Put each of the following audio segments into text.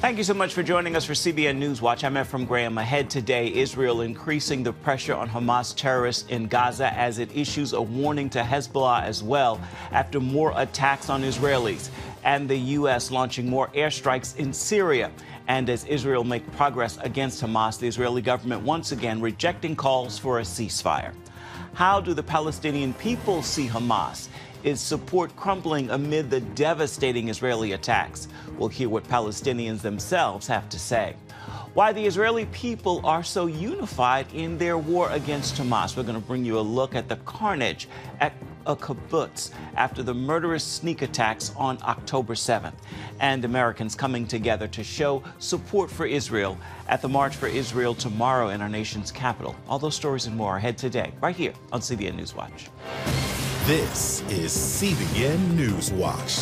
Thank you so much for joining us for CBN News Watch. I'm Ephraim Graham. Ahead today, Israel increasing the pressure on Hamas terrorists in Gaza as it issues a warning to Hezbollah as well after more attacks on Israelis. And the U.S. launching more airstrikes in Syria. And as Israel makes progress against Hamas, the Israeli government once again rejecting calls for a ceasefire. How do the Palestinian people see Hamas? Is support crumbling amid the devastating Israeli attacks? We'll hear what Palestinians themselves have to say. Why the Israeli people are so unified in their war against Hamas. We're going to bring you a look at the carnage at a kibbutz after the murderous sneak attacks on October 7th. And Americans coming together to show support for Israel at the March for Israel tomorrow in our nation's capital. All those stories and more ahead today, right here on CBN News Watch. This is CBN News Watch.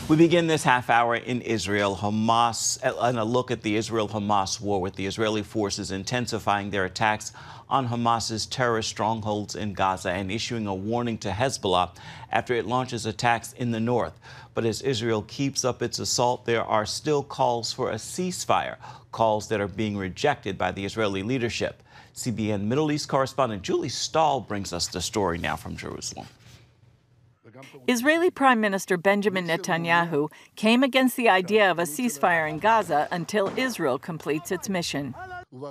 We begin this half hour in Israel, Hamas, and a look at the Israel-Hamas war, with the Israeli forces intensifying their attacks on Hamas's terrorist strongholds in Gaza and issuing a warning to Hezbollah after it launches attacks in the north. But as Israel keeps up its assault, there are still calls for a ceasefire, calls that are being rejected by the Israeli leadership. CBN Middle East correspondent Julie Stahl brings us the story now from Jerusalem. Israeli Prime Minister Benjamin Netanyahu came against the idea of a ceasefire in Gaza until Israel completes its mission.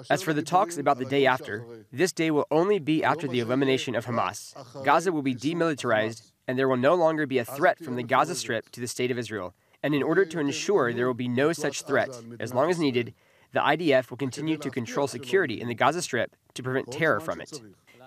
As for the talks about the day after, this day will only be after the elimination of Hamas. Gaza will be demilitarized, and there will no longer be a threat from the Gaza Strip to the state of Israel. And in order to ensure there will be no such threat, as long as needed, the IDF will continue to control security in the Gaza Strip to prevent terror from it.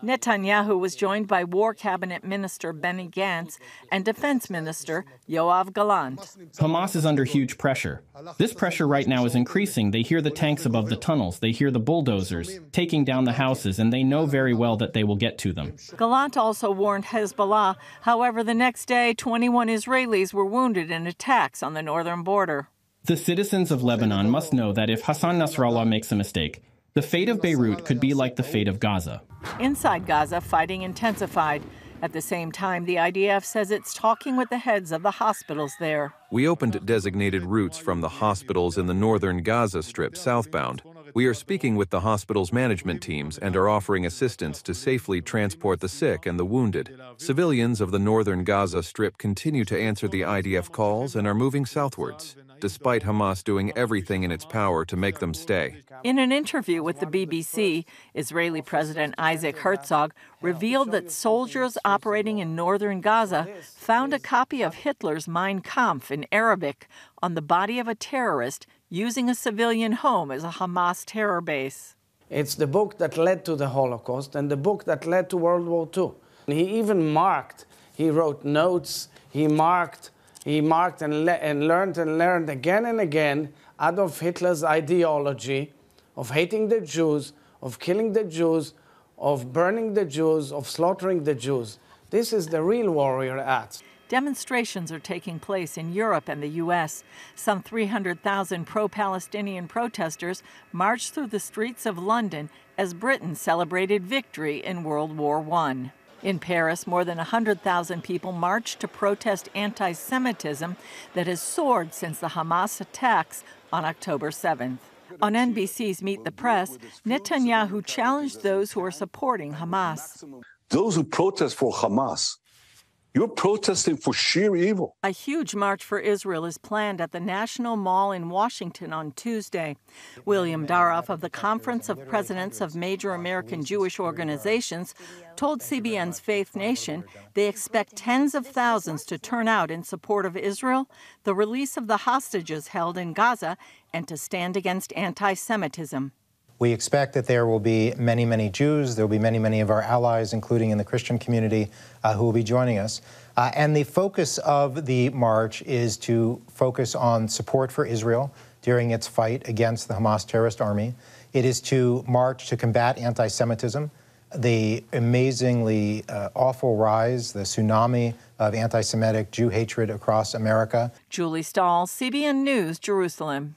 Netanyahu was joined by War Cabinet Minister Benny Gantz and Defense Minister Yoav Gallant. Hamas is under huge pressure. This pressure right now is increasing. They hear the tanks above the tunnels. They hear the bulldozers taking down the houses, and they know very well that they will get to them. Gallant also warned Hezbollah. However, the next day, 21 Israelis were wounded in attacks on the northern border. The citizens of Lebanon must know that if Hassan Nasrallah makes a mistake, the fate of Beirut could be like the fate of Gaza. Inside Gaza, fighting intensified. At the same time, the IDF says it's talking with the heads of the hospitals there. We opened designated routes from the hospitals in the northern Gaza Strip southbound. We are speaking with the hospital's management teams and are offering assistance to safely transport the sick and the wounded. Civilians of the northern Gaza Strip continue to answer the IDF calls and are moving southwards, despite Hamas doing everything in its power to make them stay. In an interview with the BBC, Israeli President Isaac Herzog revealed that soldiers operating in northern Gaza found a copy of Hitler's Mein Kampf in Arabic on the body of a terrorist using a civilian home as a Hamas terror base. It's the book that led to the Holocaust and the book that led to World War II. He even marked, he wrote notes, he marked and learned again and again Adolf Hitler's ideology of hating the Jews, of killing the Jews, of burning the Jews, of slaughtering the Jews. This is the real warrior act. Demonstrations are taking place in Europe and the U.S. Some 300,000 pro-Palestinian protesters marched through the streets of London as Britain celebrated victory in World War I. In Paris, more than 100,000 people marched to protest anti-Semitism that has soared since the Hamas attacks on October 7th. On NBC's Meet the Press, Netanyahu challenged those who are supporting Hamas. Those who protest for Hamas, you're protesting for sheer evil. A huge march for Israel is planned at the National Mall in Washington on Tuesday. William Daroff of the Conference of Presidents of Major American Jewish Organizations told CBN's Faith Nation they expect tens of thousands to turn out in support of Israel, the release of the hostages held in Gaza, and to stand against anti-Semitism. We expect that there will be many, many Jews. There will be many, many of our allies, including in the Christian community, who will be joining us. And the focus of the march is to focus on support for Israel during its fight against the Hamas terrorist army. It is to march to combat anti-Semitism, the amazingly awful rise, the tsunami of anti-Semitic Jew hatred across America. Julie Stahl, CBN News, Jerusalem.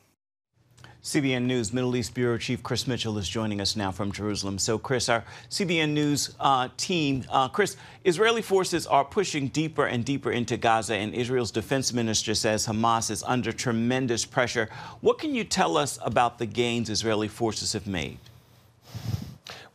CBN News Middle East Bureau Chief Chris Mitchell is joining us now from Jerusalem. So, Chris, our CBN News team, Chris, Israeli forces are pushing deeper and deeper into Gaza, and Israel's defense minister says Hamas is under tremendous pressure. What can you tell us about the gains Israeli forces have made?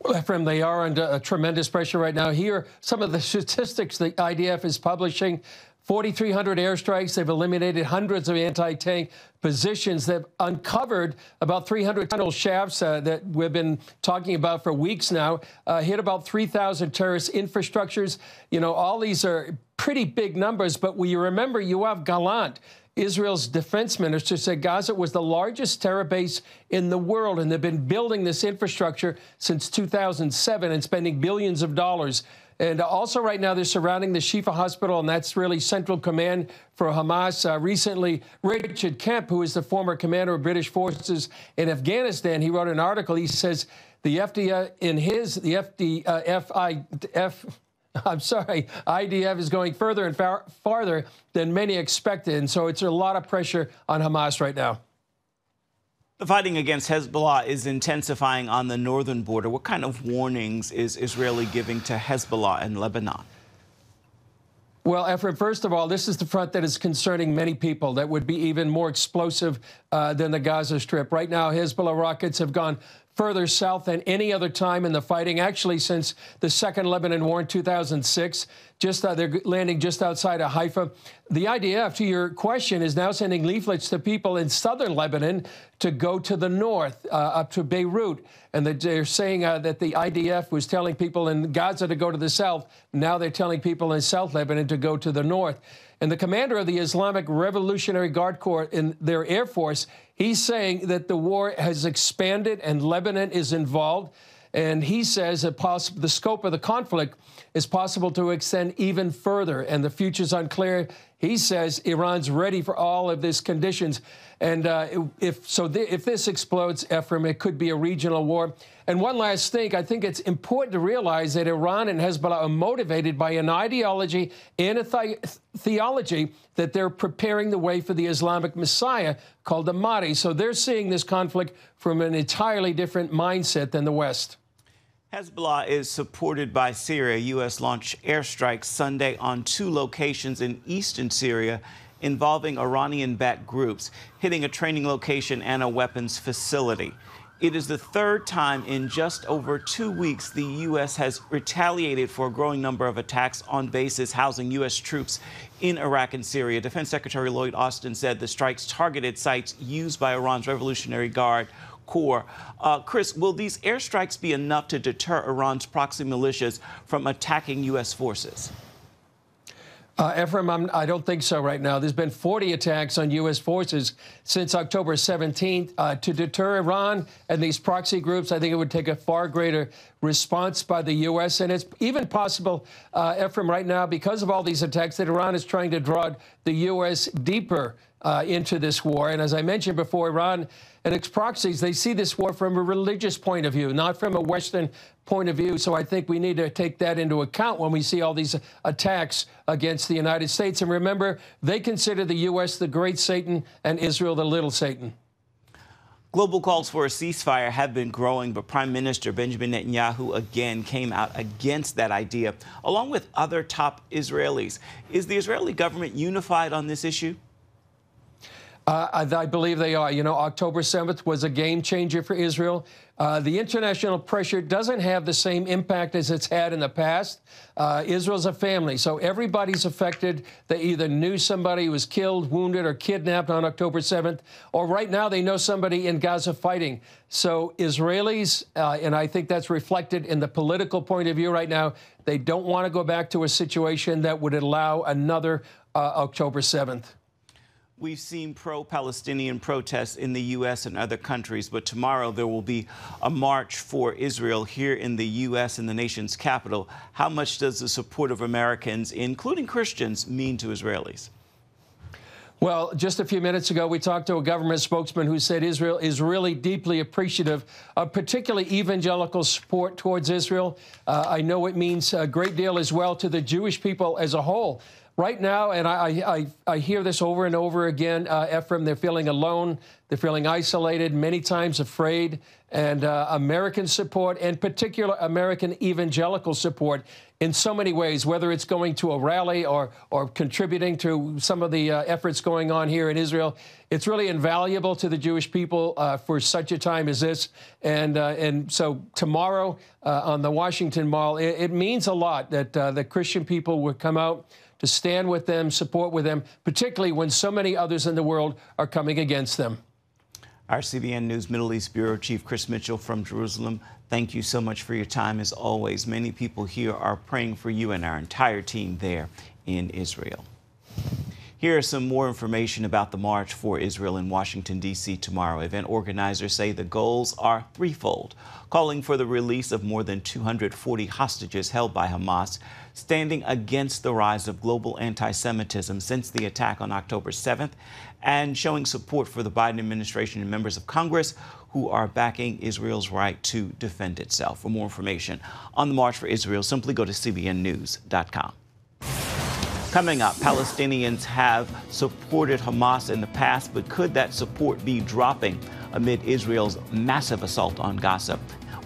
Well, Ephraim, they are under tremendous pressure right now. Here are some of the statistics the IDF is publishing. 4,300 airstrikes. They've eliminated hundreds of anti-tank positions. They've uncovered about 300 tunnel shafts that we've been talking about for weeks now, hit about 3,000 terrorist infrastructures. You know, all these are pretty big numbers, but when you remember, Yoav Gallant, Israel's defense minister, said Gaza was the largest terror base in the world, and they've been building this infrastructure since 2007 and spending billions of dollars. And also right now they're surrounding the Shifa hospital, and that's really central command for Hamas. Recently, Richard Kemp, who is the former commander of British forces in Afghanistan, he wrote an article. He says the IDF is going further and farther than many expected. And so it's a lot of pressure on Hamas right now. The fighting against Hezbollah is intensifying on the northern border. What kind of warnings is Israeli giving to Hezbollah and Lebanon? Well, Ephraim, first of all, this is the front that is concerning many people that would be even more explosive than the Gaza Strip. Right now, Hezbollah rockets have gone further south than any other time in the fighting, actually since the Second Lebanon War in 2006. They're landing just outside of Haifa. The IDF, to your question, is now sending leaflets to people in southern Lebanon to go to the north, up to Beirut. And they're saying that the IDF was telling people in Gaza to go to the south. Now they're telling people in South Lebanon to go to the north. And the commander of the Islamic Revolutionary Guard Corps in their Air Force, he's saying that the war has expanded and Lebanon is involved. And he says that the scope of the conflict is possible to extend even further, and the future's unclear. He says Iran's ready for all of these conditions. And if this explodes, Ephraim, it could be a regional war. And one last thing, I think it's important to realize that Iran and Hezbollah are motivated by an ideology and a theology that they're preparing the way for the Islamic Messiah called the Mahdi. So they're seeing this conflict from an entirely different mindset than the West. Hezbollah is supported by Syria. U.S. launched airstrikes Sunday on 2 locations in eastern Syria involving Iranian-backed groups, hitting a training location and a weapons facility. It is the 3rd time in just over 2 weeks the U.S. has retaliated for a growing number of attacks on bases housing U.S. troops in Iraq and Syria. Defense Secretary Lloyd Austin said the strikes targeted sites used by Iran's Revolutionary Guard Corps. Chris, will these airstrikes be enough to deter Iran's proxy militias from attacking U.S. forces? Ephraim, I don't think so right now. There's been 40 attacks on U.S. forces since October 17th. To deter Iran and these proxy groups, I think it would take a far greater response by the U.S. And it's even possible, Ephraim, right now, because of all these attacks, that Iran is trying to draw the U.S. deeper into this war. And as I mentioned before, Iran and its proxies, they see this war from a religious point of view, not from a Western point of view. So I think we need to take that into account when we see all these attacks against the United States. And remember, they consider the U.S. the great Satan and Israel the little Satan. Global calls for a ceasefire have been growing, but Prime Minister Benjamin Netanyahu again came out against that idea, along with other top Israelis. Is the Israeli government unified on this issue? I believe they are. You know, October 7th was a game changer for Israel. The international pressure doesn't have the same impact as it's had in the past. Israel's a family, so everybody's affected. They either knew somebody who was killed, wounded, or kidnapped on October 7th, or right now they know somebody in Gaza fighting. So Israelis, and I think that's reflected in the political point of view right now, they don't want to go back to a situation that would allow another October 7th. We've seen pro-Palestinian protests in the U.S. and other countries, but tomorrow there will be a march for Israel here in the U.S. in the nation's capital. How much does the support of Americans, including Christians, mean to Israelis? Well, just a few minutes ago, we talked to a government spokesman who said Israel is really deeply appreciative of particularly evangelical support towards Israel. I know it means a great deal as well to the Jewish people as a whole. Right now, and I hear this over and over again, Ephraim, they're feeling alone, they're feeling isolated, many times afraid, and American support, and particular American evangelical support in so many ways, whether it's going to a rally or contributing to some of the efforts going on here in Israel. It's really invaluable to the Jewish people for such a time as this. And so tomorrow on the Washington Mall, it means a lot that the Christian people would come out to stand with them, support with them, particularly when so many others in the world are coming against them. Our CBN News Middle East Bureau Chief Chris Mitchell from Jerusalem, thank you so much for your time as always. Many people here are praying for you and our entire team there in Israel. Here is some more information about the March for Israel in Washington, D.C. tomorrow. Event organizers say the goals are threefold, calling for the release of more than 240 hostages held by Hamas, standing against the rise of global anti-Semitism since the attack on October 7th, and showing support for the Biden administration and members of Congress who are backing Israel's right to defend itself. For more information on the March for Israel, simply go to cbnnews.com. Coming up, Palestinians have supported Hamas in the past, but could that support be dropping amid Israel's massive assault on Gaza?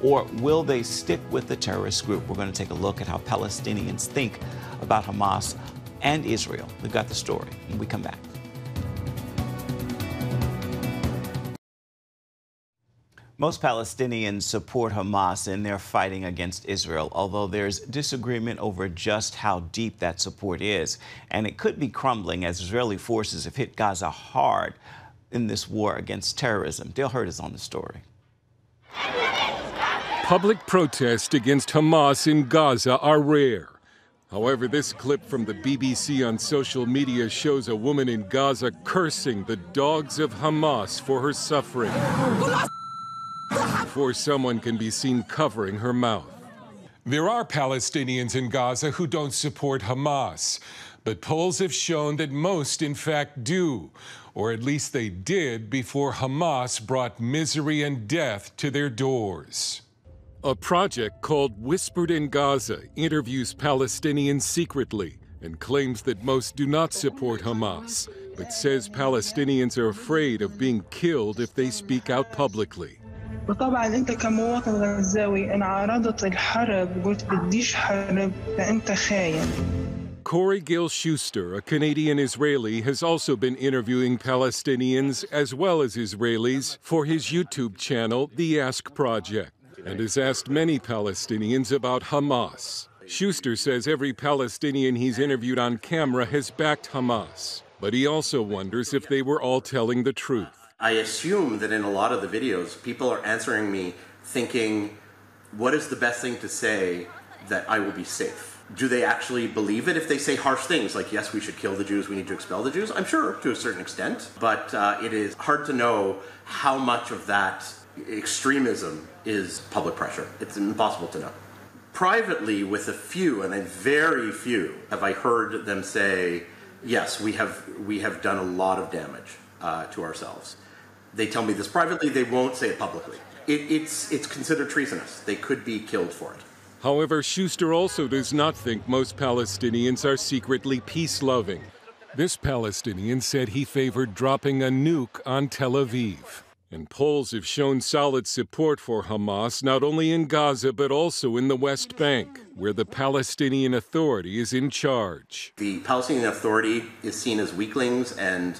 Or will they stick with the terrorist group? We're going to take a look at how Palestinians think about Hamas and Israel. We've got the story when we come back. Most Palestinians support Hamas in their fighting against Israel, although there's disagreement over just how deep that support is. And it could be crumbling as Israeli forces have hit Gaza hard in this war against terrorism. Dale Hurd is on the story. Public protests against Hamas in Gaza are rare. However, this clip from the BBC on social media shows a woman in Gaza cursing the dogs of Hamas for her suffering, before someone can be seen covering her mouth. There are Palestinians in Gaza who don't support Hamas, but polls have shown that most, in fact, do, or at least they did before Hamas brought misery and death to their doors. A project called Whispered in Gaza interviews Palestinians secretly and claims that most do not support Hamas, but says Palestinians are afraid of being killed if they speak out publicly. وطبعا انت كمواطن غزاوي ان عرضت الحرب قلت بديش حرب فانت خاين. Corey Gill Schuster, a Canadian Israeli, has also been interviewing Palestinians as well as Israelis for his YouTube channel, The Ask Project, and has asked many Palestinians about Hamas. Schuster says every Palestinian he's interviewed on camera has backed Hamas, but he also wonders if they were all telling the truth. I assume that in a lot of the videos, people are answering me thinking, what is the best thing to say that I will be safe? Do they actually believe it if they say harsh things like, yes, we should kill the Jews, we need to expel the Jews? I'm sure to a certain extent, but it is hard to know how much of that extremism is public pressure. It's impossible to know. Privately, with a few, and then very few, have I heard them say, yes, we have done a lot of damage to ourselves. They tell me this privately, they won't say it publicly. It's considered treasonous. They could be killed for it. However, Schuster also does not think most Palestinians are secretly peace-loving. This Palestinian said he favored dropping a nuke on Tel Aviv. And polls have shown solid support for Hamas not only in Gaza but also in the West Bank, where the Palestinian Authority is in charge. The Palestinian Authority is seen as weaklings and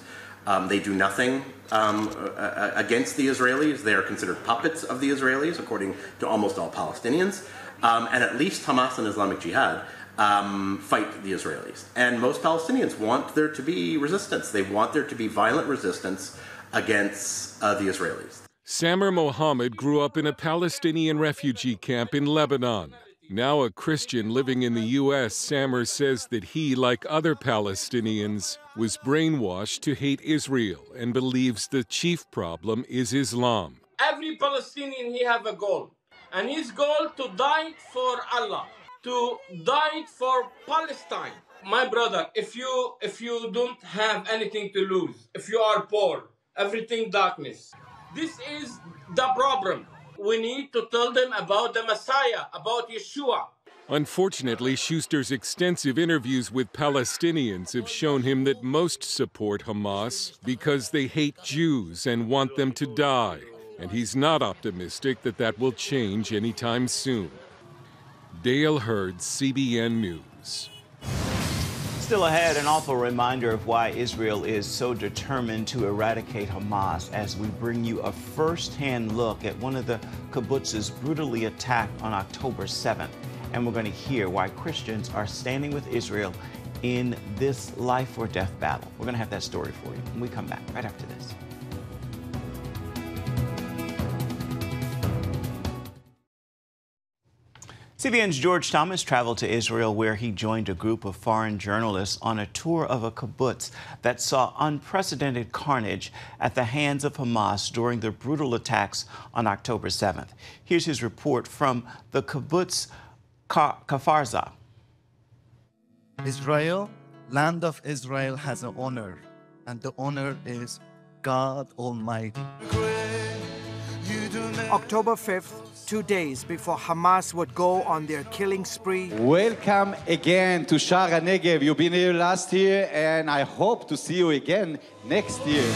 they do nothing against the Israelis. They are considered puppets of the Israelis, according to almost all Palestinians. And at least Hamas and Islamic Jihad fight the Israelis. And most Palestinians want there to be resistance. They want there to be violent resistance against the Israelis. Samer Mohammed grew up in a Palestinian refugee camp in Lebanon. Now a Christian living in the U.S., Samer says that he, like other Palestinians, was brainwashed to hate Israel and believes the chief problem is Islam. Every Palestinian, he have a goal. And his goal to die for Allah, to die for Palestine. My brother, if you don't have anything to lose, if you are poor, everything darkness, this is the problem. We need to tell them about the Messiah, about Yeshua. Unfortunately, Schuster's extensive interviews with Palestinians have shown him that most support Hamas because they hate Jews and want them to die. And he's not optimistic that that will change anytime soon. Dale Hurd, CBN News. Still ahead, an awful reminder of why Israel is so determined to eradicate Hamas as we bring you a first-hand look at one of the kibbutzes brutally attacked on October 7th. And we're going to hear why Christians are standing with Israel in this life or death battle. We're going to have that story for you when we come back right after this. CBN's George Thomas traveled to Israel, where he joined a group of foreign journalists on a tour of a kibbutz that saw unprecedented carnage at the hands of Hamas during the brutal attacks on October 7th. Here's his report from the kibbutz Kfar. Israel, land of Israel, has an honor, and the honor is God Almighty. October 5th, 2 days before Hamas would go on their killing spree. Welcome again to Shara Negev. You've been here last year, and I hope to see you again next year.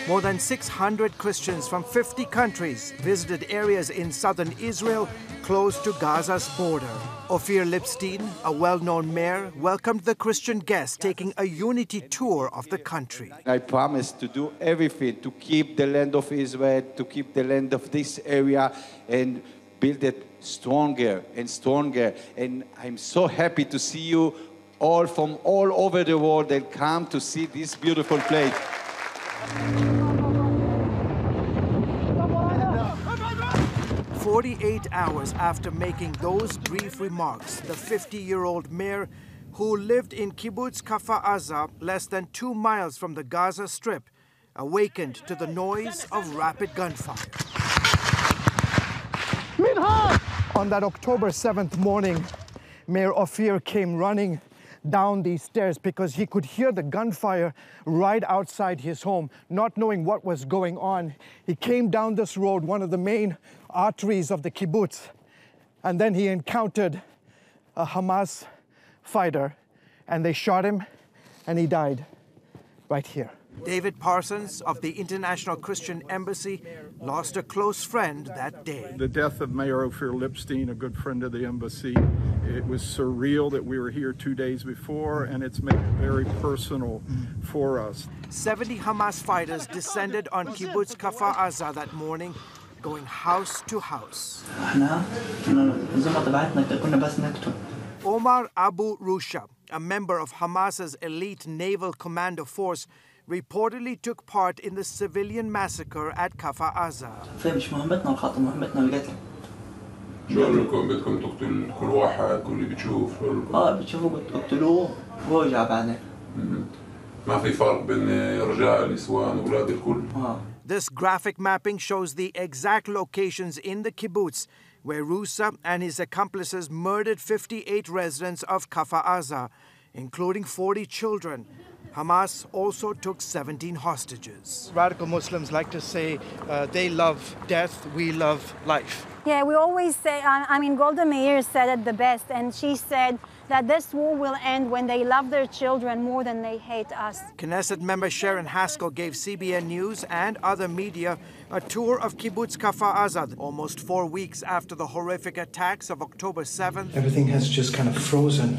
More than 600 Christians from 50 countries visited areas in southern Israel close to Gaza's border. Ophir Lipstein, a well-known mayor, welcomed the Christian guests taking a unity tour of the country. I promise to do everything to keep the land of Israel, to keep the land of this area, and build it stronger and stronger. And I'm so happy to see you all from all over the world that come to see this beautiful place. 48 hours after making those brief remarks, the 50-year-old mayor, who lived in Kibbutz Kfar, less than 2 miles from the Gaza Strip, awakened to the noise of rapid gunfire. On that October 7th morning, Mayor Ophir came running down these stairs because he could hear the gunfire right outside his home, not knowing what was going on. He came down this road, one of the main arteries of the kibbutz, and then he encountered a Hamas fighter, and they shot him, and he died right here. David Parsons of the International Christian Embassy lost a close friend that day. The death of Mayor Ophir Lipstein, a good friend of the embassy, it was surreal that we were here 2 days before, and it's made it very personal for us. 70 Hamas fighters descended on Kibbutz Kfar that morning, going house to house. Omar Abu Rusha, a member of Hamas's elite naval commando force, reportedly took part in the civilian massacre at Kfar Aza. شو قالوا لكم بدكم تقتلوا كل واحد كل اللي بتشوف بتشوفوا بتقتلوه ويرجع بعدين ما في فرق بين رجال نسوان اولاد الكل. This graphic mapping shows the exact locations in the kibbutz where Rusa and his accomplices murdered 58 residents of Kfar Aza, including 40 children. Hamas also took 17 hostages. Radical Muslims like to say they love death, we love life. Yeah, we always say, Golda Meir said it the best, and she said that this war will end when they love their children more than they hate us. Knesset member Sharon Haskell gave CBN News and other media a tour of Kibbutz Kfar Aza almost 4 weeks after the horrific attacks of October 7th. Everything has just kind of frozen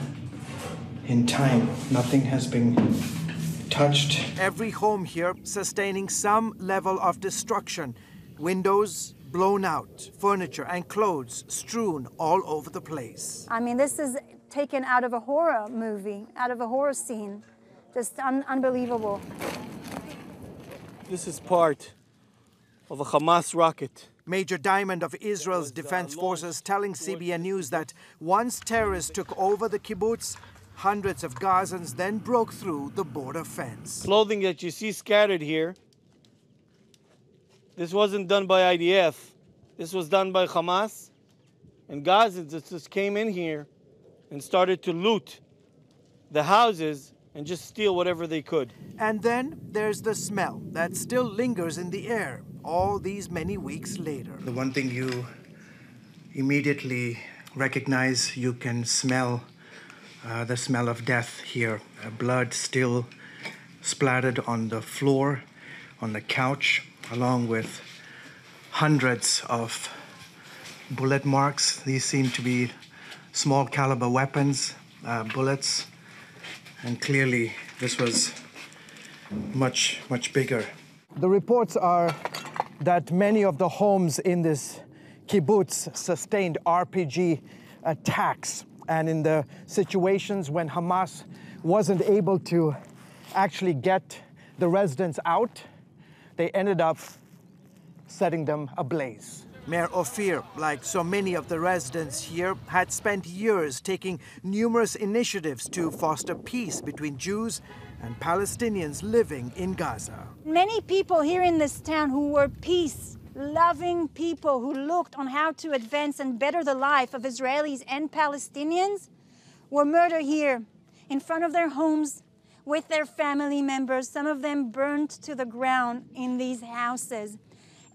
in time. Nothing has been touched. Every home here sustaining some level of destruction. Windows blown out, furniture and clothes strewn all over the place. This is taken out of a horror movie, out of a horror scene. Just unbelievable. This is part of a Hamas rocket. Major Diamond of Israel's Defense Forces telling CBN News that once terrorists took over the kibbutz, hundreds of Gazans then broke through the border fence. Clothing that you see scattered here, this wasn't done by IDF. This was done by Hamas. And Gazans just came in here and started to loot the houses and just steal whatever they could. And then there's the smell that still lingers in the air all these many weeks later. The one thing you immediately recognize, you can smell the smell of death here. Blood still splattered on the floor, on the couch, along with hundreds of bullet marks. These seem to be small caliber weapons, bullets, and clearly this was much, much bigger. The reports are that many of the homes in this kibbutz sustained RPG attacks. And in the situations when Hamas wasn't able to actually get the residents out, they ended up setting them ablaze. Mayor Ophir, like so many of the residents here, had spent years taking numerous initiatives to foster peace between Jews and Palestinians living in Gaza. Many people here in this town who were peace-loving people who looked on how to advance and better the life of Israelis and Palestinians were murdered here in front of their homes with their family members, some of them burned to the ground in these houses.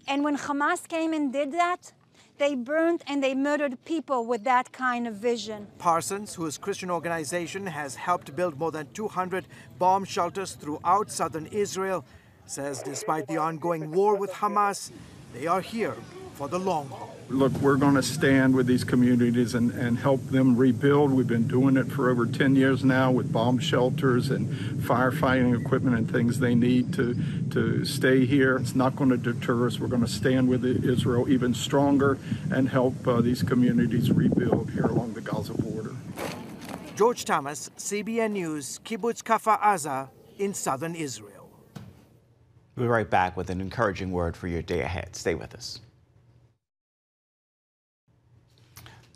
And when Hamas came and did that, they burned and they murdered people with that kind of vision. Parsons, whose Christian organization has helped build more than 200 bomb shelters throughout southern Israel, says despite the ongoing war with Hamas, they are here for the long haul. Look, we're going to stand with these communities and help them rebuild. We've been doing it for over 10 years now with bomb shelters and firefighting equipment and things they need to stay here. It's not going to deter us. We're going to stand with Israel even stronger and help these communities rebuild here along the Gaza border. George Thomas, CBN News, Kibbutz Kfar Aza in southern Israel. We'll be right back with an encouraging word for your day ahead. Stay with us.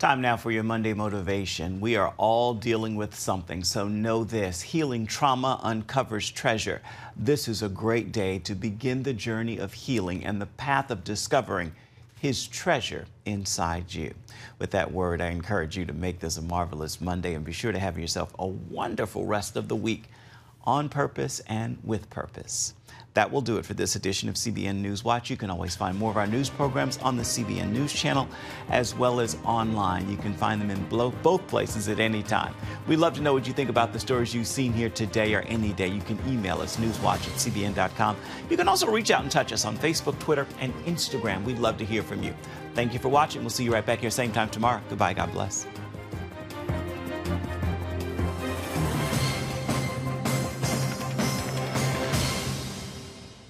Time now for your Monday motivation. We are all dealing with something, so know this: healing trauma uncovers treasure. This is a great day to begin the journey of healing and the path of discovering His treasure inside you. With that word, I encourage you to make this a marvelous Monday and be sure to have yourself a wonderful rest of the week on purpose and with purpose. That will do it for this edition of CBN News Watch. You can always find more of our news programs on the CBN News Channel as well as online. You can find them in both places at any time. We'd love to know what you think about the stories you've seen here today or any day. You can email us, newswatch@cbn.com. You can also reach out and touch us on Facebook, Twitter, and Instagram. We'd love to hear from you. Thank you for watching. We'll see you right back here same time tomorrow. Goodbye. God bless.